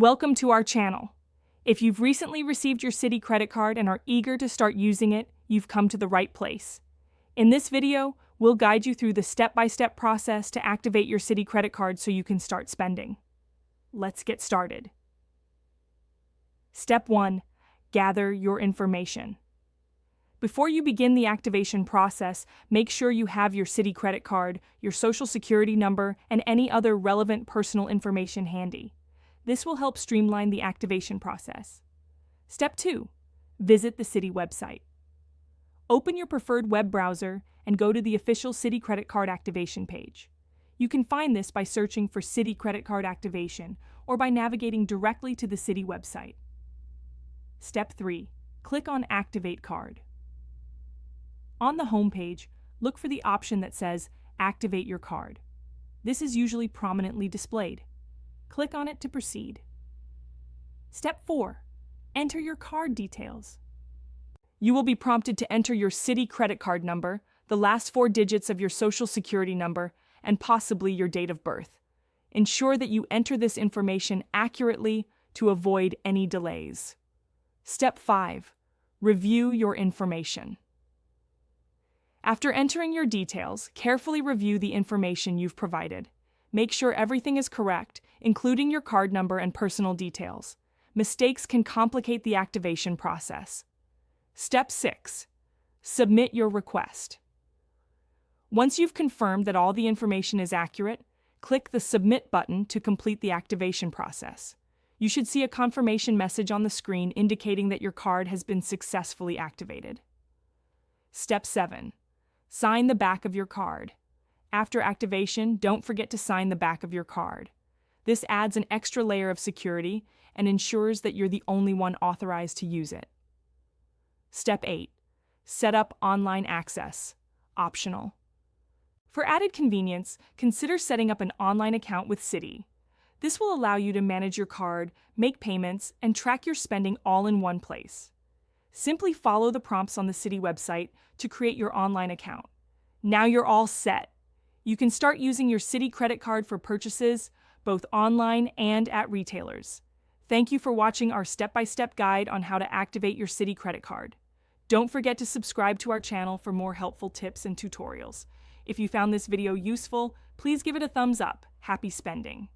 Welcome to our channel. If you've recently received your Citi credit card and are eager to start using it, you've come to the right place. In this video, we'll guide you through the step-by-step process to activate your Citi credit card so you can start spending. Let's get started. Step 1. Gather your information. Before you begin the activation process, make sure you have your Citi credit card, your social security number, and any other relevant personal information handy. This will help streamline the activation process. Step 2. Visit the Citi website. Open your preferred web browser and go to the official Citi credit card activation page. You can find this by searching for Citi credit card activation or by navigating directly to the Citi website. Step 3. Click on Activate Card. On the home page, look for the option that says Activate Your Card. This is usually prominently displayed. Click on it to proceed. Step 4. Enter your card details. You will be prompted to enter your Citi credit card number, the last 4 digits of your social security number, and possibly your date of birth. Ensure that you enter this information accurately to avoid any delays. Step 5. Review your information. After entering your details, carefully review the information you've provided. Make sure everything is correct, including your card number and personal details. Mistakes can complicate the activation process. Step 6. Submit your request. Once you've confirmed that all the information is accurate, click the Submit button to complete the activation process. You should see a confirmation message on the screen indicating that your card has been successfully activated. Step 7. Sign the back of your card. After activation, don't forget to sign the back of your card. This adds an extra layer of security and ensures that you're the only one authorized to use it. Step 8. Set up online access. Optional. For added convenience, consider setting up an online account with Citi. This will allow you to manage your card, make payments, and track your spending all in one place. Simply follow the prompts on the Citi website to create your online account. Now you're all set. You can start using your Citi credit card for purchases, both online and at retailers. Thank you for watching our step-by-step guide on how to activate your Citi credit card. Don't forget to subscribe to our channel for more helpful tips and tutorials. If you found this video useful, please give it a thumbs up. Happy spending!